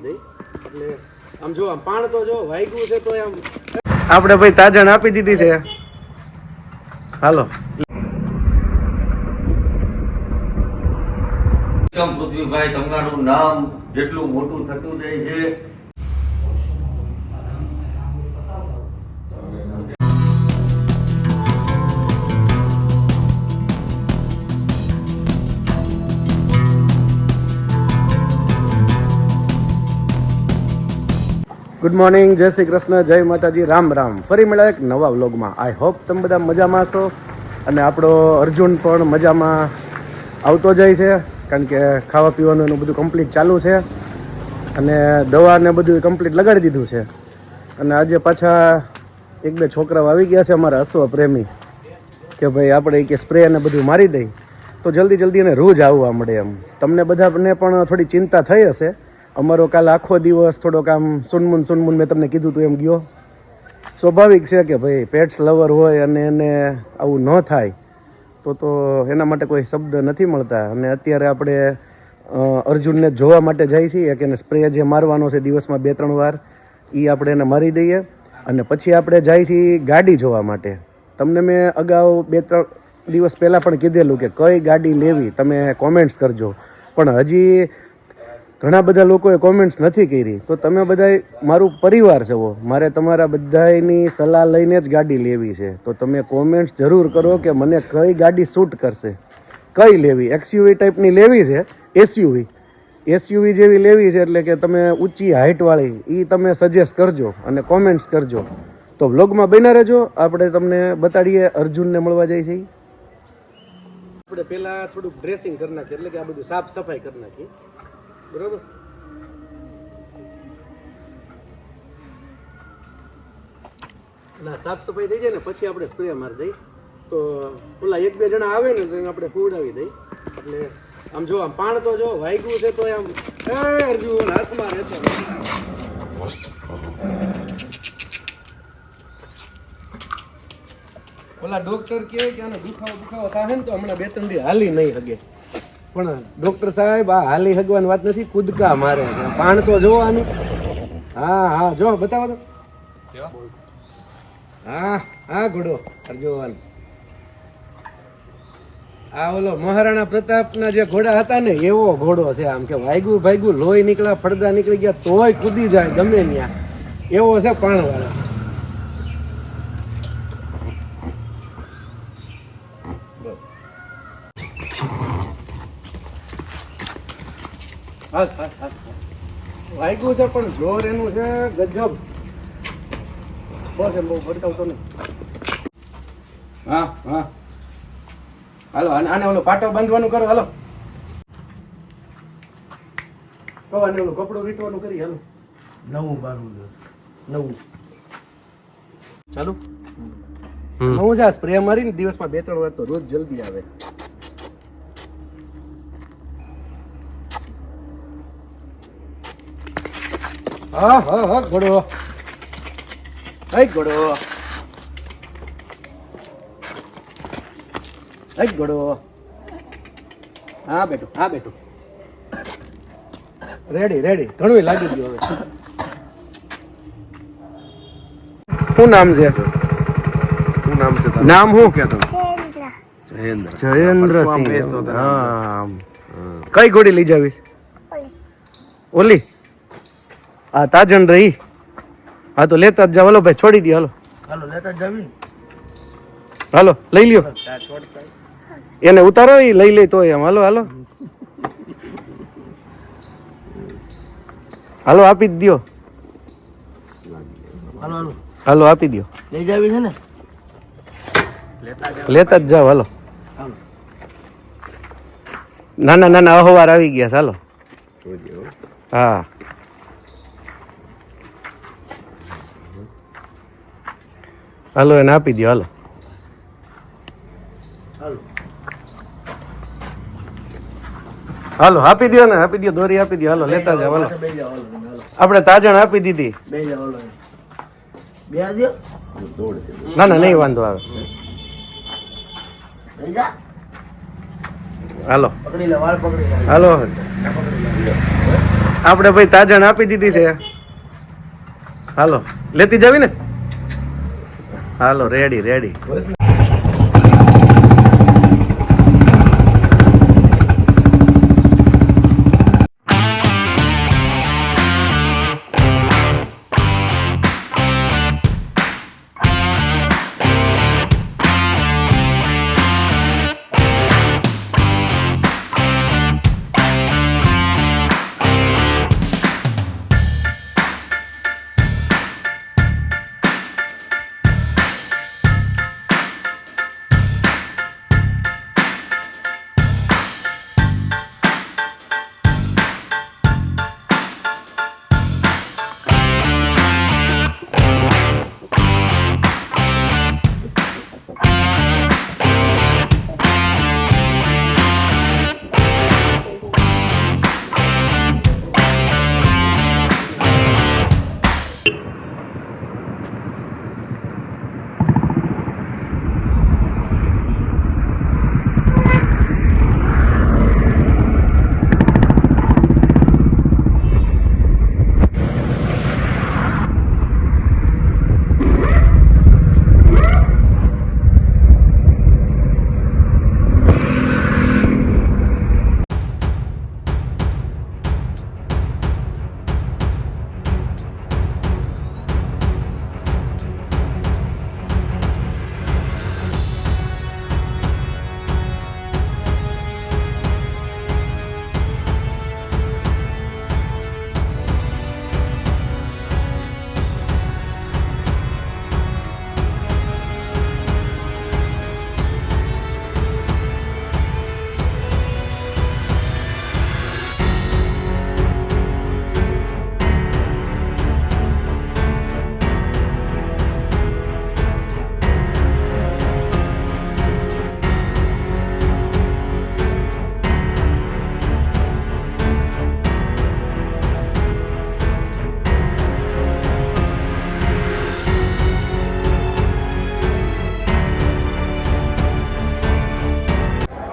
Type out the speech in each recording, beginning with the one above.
દઈ એટલે આમ જો આમ પાણ તો જો વાગ્યું છે તો આમ આપણે ભાઈ તાજણ આપી દીધી છે. હાલો પૃથ્વીભાઈ, તમારું નામ જેટલું મોટું થતું જાય છે ગુડ મોર્નિંગ, જય શ્રી કૃષ્ણ, જય માતાજી, રામ રામ. ફરી મળ્યા એક નવા વ્લોગમાં. આઈ હોપ તમે બધા મજામાં છો અને આપણો અર્જુન પણ મજામાં આવતો જાય છે, કારણ કે ખાવા પીવાનું એનું બધું કમ્પ્લીટ ચાલુ છે અને દવા ને બધું કમ્પ્લીટ લગાડી દીધું છે. અને આજે પાછા એક બે છોકરાઓ આવી ગયા છે અમારા અશ્વ પ્રેમી કે ભાઈ આપણે કે સ્પ્રે ને બધું મારી દઈ તો જલ્દી એને રોજ આવવા મળે એમ. તમને બધાને પણ થોડી ચિંતા થઈ હશે. અમારો કાલ આખો દિવસ થોડોક આમ સુનમુન મેં તમને કીધું હતું એમ ગયો. સ્વાભાવિક છે કે ભાઈ પેટ્સ લવર હોય અને એને આવું ન થાય તો એના માટે કોઈ શબ્દ નથી મળતા. અને અત્યારે આપણે અર્જુનને જોવા માટે જઈએ છીએ કે એને સ્પ્રે જે મારવાનો છે દિવસમાં 2-3 વાર એ આપણે એને મારી દઈએ અને પછી આપણે જઈએ છીએ ગાડી જોવા માટે. તમને મેં અગાઉ 2-3 દિવસ પહેલાં પણ કીધેલું કે કઈ ગાડી લેવી તમે કોમેન્ટ્સ કરજો, પણ હજી ઘણા બધા લોકોએ કોમેન્ટ્સ નથી કરી. તો તમે બધા મારું પરિવાર છો, મારે તમારા બધાની સલાહ લઈને જ ગાડી લેવી છે. તો તમે કોમેન્ટ્સ જરૂર કરો કે મને કઈ ગાડી શૂટ કરશે, કઈ લેવી. એક્સયુવી ટાઈપની લેવી છે, એસયુવી જેવી લેવી છે, એટલે કે તમે ઊંચી હાઇટવાળી એ તમે સજેસ્ટ કરજો અને કોમેન્ટ્સ કરજો. તો વ્લોગમાં બન્યા રહેજો, આપણે તમને બતાડીએ અર્જુનને મળવા જઈએ છીએ. આપણે પહેલાં થોડુંક ડ્રેસિંગ કરી નાખીએ, એટલે કે આ બધું સાફ સફાઈ કરી નાખીએ, બરોબર. ના સાફ સફાઈ થઈ જાય ને પછી આપણે સ્પ્રે મારી દઈ તો ઓલા 1-2 જણા આવે ને તો આપણે પીવડાવી દઈ. એટલે આમ જો આમ પાણ તો જો વાગ્યું છે તો આમ અર્જુન હાથમાં રહેતો. ઓલા ડોક્ટર કહે કે આને દુખાવો થાય ને તો હમણાં 2-3 દી હાલી નહીં હગે, પણ ડોક્ટર સાહેબ આ હાલી હગવાની વાત નથી, કૂદકા મારે છે. પાણ તો જોવો આનું. હા જો બતાવો તો. હા ઘોડો અર્જુન. આ ઓલો મહારાણા પ્રતાપના જે ઘોડા હતા ને એવો ઘોડો છે. આમ કે ભાગ્યું લોહી નીકળ્યા, પડદા નીકળી ગયા તોય કૂદી જાય ગમે ત્યાં, એવો છે પાણવાળો. વાગ્યું છે પણ જોર એનું છે ગજબ. બસ એમ બહુ ભડકાવતો નહીં. હા હાલો આને ઓલો પાટો બાંધવાનું કરો. હાલો આને ઓલું કપડું વીટવાનું કરી. હાલો નવું ચાલુ નવું છે. સ્પ્રે મારીને દિવસમાં 2-3 વાર તો રોજ જલ્દી આવે. હા ઘોડો ઘોડો. હા બેટું રેડી ઘણું લાગી ગયું. હવે શું નામ છે? નામ શું કહેતો? જયેન્દ્રસિંહ. હા કઈ ઘોડી લઈ જાવીશ? ઓલી આ તાજણ રહી. હા તો લેતા જ જાવ. હાલો ભાઈ છોડી દે. હાલો લેતા જ જાવી. હાલો લઈ લ્યો, એને ઉતારો, એ લઈ લે તો એમ. હાલો આપી જ દો. હાલો આપી દો. લઈ જાવી છે ને, લેતા જ જાવ. હાલો નાના અહવાર આવી ગયા. ચાલો હા હાલો એને આપી દો. હાલો આપી દો ને, આપી દો, દોરી આપી દો. હાલો લેતા જાવ. હાલો આપણે તાજણ આપી દીધી. ના નહીં વાંધો આવે. હાલો આપણે ભાઈ તાજણ આપી દીધી છે. હાલો લેતી જાવી ને. હાલો રેડી રેડી.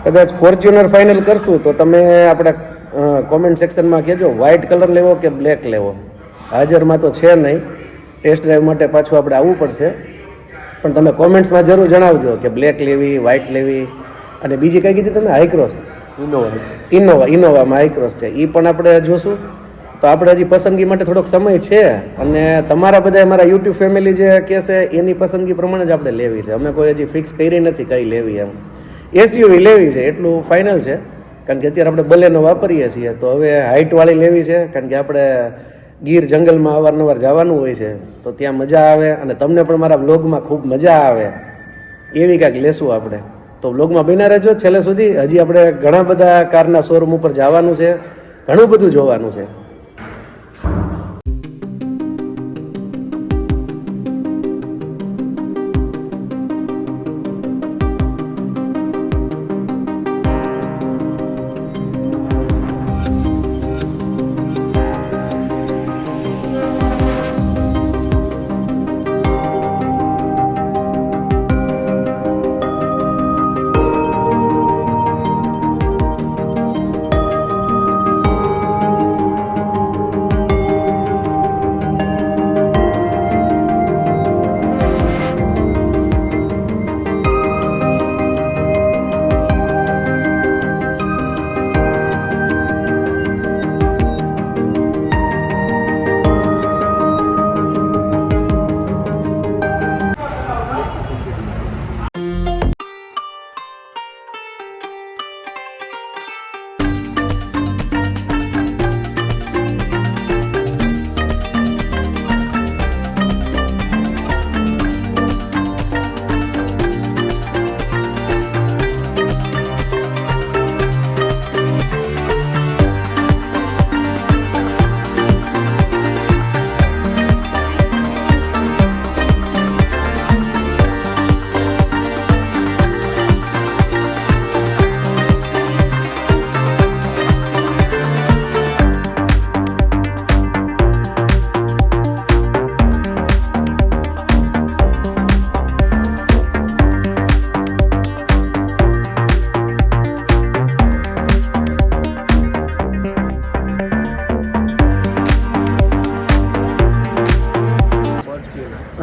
કદાચ ફોર્ચ્યુનર ફાઇનલ કરશું તો તમે આપણા કોમેન્ટ સેક્શનમાં કહેજો વ્હાઇટ કલર લેવો કે બ્લેક લેવો. હાજરમાં તો છે નહીં, ટેસ્ટ ડ્રાઈવ માટે પાછું આપણે આવવું પડશે. પણ તમે કોમેન્ટ્સમાં જરૂર જણાવજો કે બ્લેક લેવી, વ્હાઇટ લેવી. અને બીજી કઈ કીધી તમે? હાઈક્રોસ, ઇનોવામાં હાઈક્રોસ છે, એ પણ આપણે જોશું. તો આપણે હજી પસંદગી માટે થોડોક સમય છે. અને તમારા બધા મારા યુટ્યુબ ફેમિલી જે કહેશે એની પસંદગી પ્રમાણે જ આપણે લેવી છે. અમે કોઈ હજી ફિક્સ કરી નથી કઈ લેવી એમ. એસયુવી લેવી છે એટલું ફાઇનલ છે, કારણ કે અત્યારે આપણે બલેનો વાપરીએ છીએ. તો હવે હાઇટવાળી લેવી છે, કારણ કે આપણે ગીર જંગલમાં અવારનવાર જવાનું હોય છે, તો ત્યાં મજા આવે અને તમને પણ મારા બ્લોગમાં ખૂબ મજા આવે એવી કાંઈક લેશું આપણે. તો બ્લોગમાં બન્યા રહેજો છેલ્લે સુધી. હજી આપણે ઘણા બધા કારના શોરૂમ ઉપર જવાનું છે, ઘણું બધું જોવાનું છે.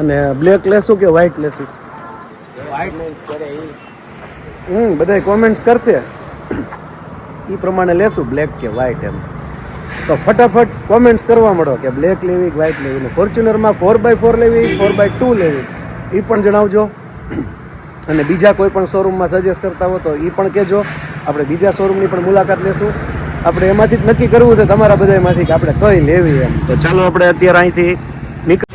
અને બ્લેક લેશું કે વ્હાઈટ લેશું? બધા કોમેન્ટ્સ કરશે એ પ્રમાણે લેશું, બ્લેક કે વ્હાઈટ એમ. તો ફટાફટ કોમેન્ટ્સ કરવા મળો કે બ્લેક લેવી કે વ્હાઈટ લેવી, ને ફોર્ચ્યુનરમાં 4x4 લેવી 4x2 લેવી એ પણ જણાવજો. અને બીજા કોઈ પણ શોરૂમમાં સજેસ્ટ કરતા હો તો એ પણ કહેજો, આપણે બીજા શોરૂમની પણ મુલાકાત લેશું. આપણે એમાંથી જ નક્કી કરવું છે તમારા બધામાંથી કે આપણે કઈ લેવી એમ. તો ચાલો આપણે અત્યારે અહીંથી નીકળ.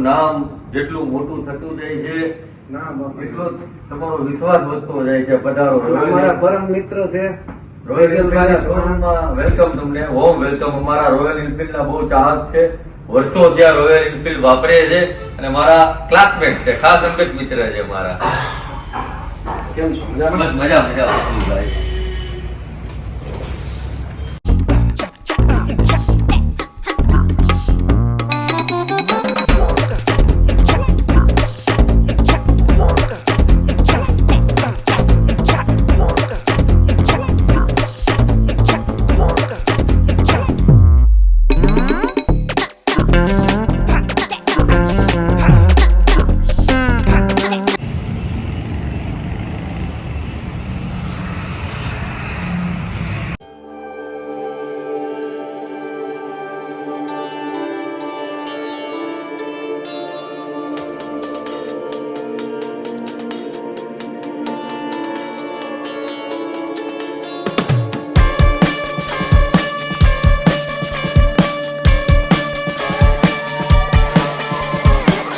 નામ જેટલું મોટું થતું જાય છે એટલો તમારો વિશ્વાસ વધતો જાય છે. પધારો અમારા પરમ મિત્ર છે રોયલ એનફિલ્ડના શોરૂમમાં વેલકમ, તમને હોમ વેલકમ. અમારા રોયલ એનફિલ્ડના બહુ ચાહક છે, વર્ષો ત્યાં રોયલ એનફિલ્ડ વાપરે છે અને મારા ક્લાસમેટ છે, ખાસ અંગત મિત્ર છે મારા. કેમ છો? બસ મજા ભાઈ.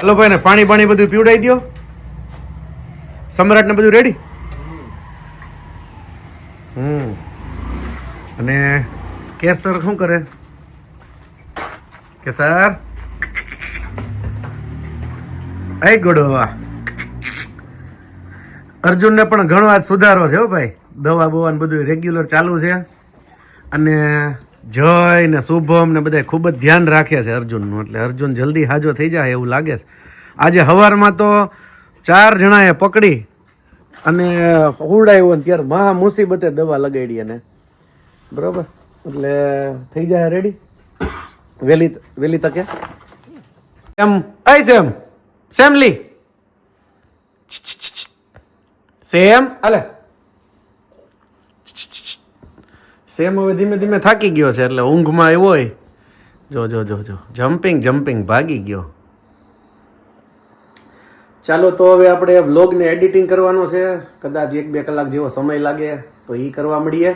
હલો ભાઈ, ને પાણી બધું પીવડાવી દો. સમ્રાટ ને બધું રેડી. અને કેસર શું કરે? કેસર આઈ ગોડો. અર્જુનને પણ ઘણો આજ સુધારો છે હો ભાઈ. દવા બવા ને બધું રેગ્યુલર ચાલુ છે. અને જય ને શુભમ ને બધા ખૂબ જ ધ્યાન રાખે છે અર્જુનનું. એટલે અર્જુન જલ્દી હાજો થઈ જાય એવું લાગે છે. આજે સવારમાં તો 4 જણાએ પકડી અને ઉડાવ્યો ને ત્યારે મહા મુસીબતે દવા લગાડી એને. બરોબર, એટલે થઈ જાય રેડી વેલી તકે. એમ આઈ સેમલી સેમ હાલે. સેમ હવે ધીમે ધીમે થાકી ગયો છે એટલે ઊંઘમાં આવ્યો હોય. જો જો જો જો જમ્પિંગ ભાગી ગયો. ચાલો તો હવે આપણે વ્લોગને એડિટિંગ કરવાનો છે. કદાચ 1-2 કલાક જેવો સમય લાગે તો એ કરવા મળીએ.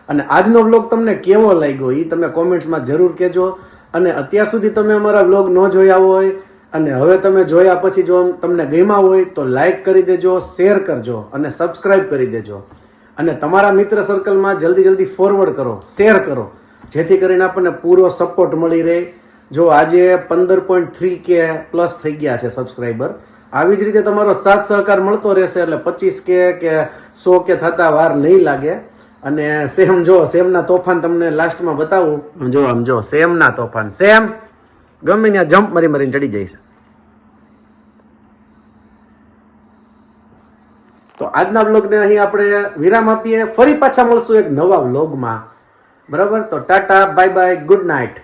અને આજનો વ્લોગ તમને કેવો લાગ્યો એ તમે કોમેન્ટ્સમાં જરૂર કહેજો. અને અત્યાર સુધી તમે અમારા વ્લોગ ન જોયા હોય અને હવે તમે જોયા પછી જો તમને ગમ્યા હોય તો લાઈક કરી દેજો, શેર કરજો અને સબસ્ક્રાઈબ કરી દેજો. અને તમારા મિત્ર સર્કલમાં જલ્દી ફોરવર્ડ કરો, શેર કરો, જેથી કરીને આપણને પૂરો સપોર્ટ મળી રહે. જો આજે 15.3K પ્લસ થઈ ગયા છે સબસ્ક્રાઈબર. આવી જ રીતે તમારો સાથ સહકાર મળતો રહેશે એટલે 25K કે 100K થતા વાર નહીં લાગે. અને સેમના તોફાન તમને લાસ્ટમાં બતાવું. આમ જો સેમના તોફાન. સેમ ગમે ત્યાં જમ્પ મારીને ચડી જઈશ. તો આજના વ્લોગને અહીં આપણે વિરામ આપીએ. ફરી પાછા મળશું એક નવા વ્લોગમાં. બરાબર, તો Tata, bye bye, good night.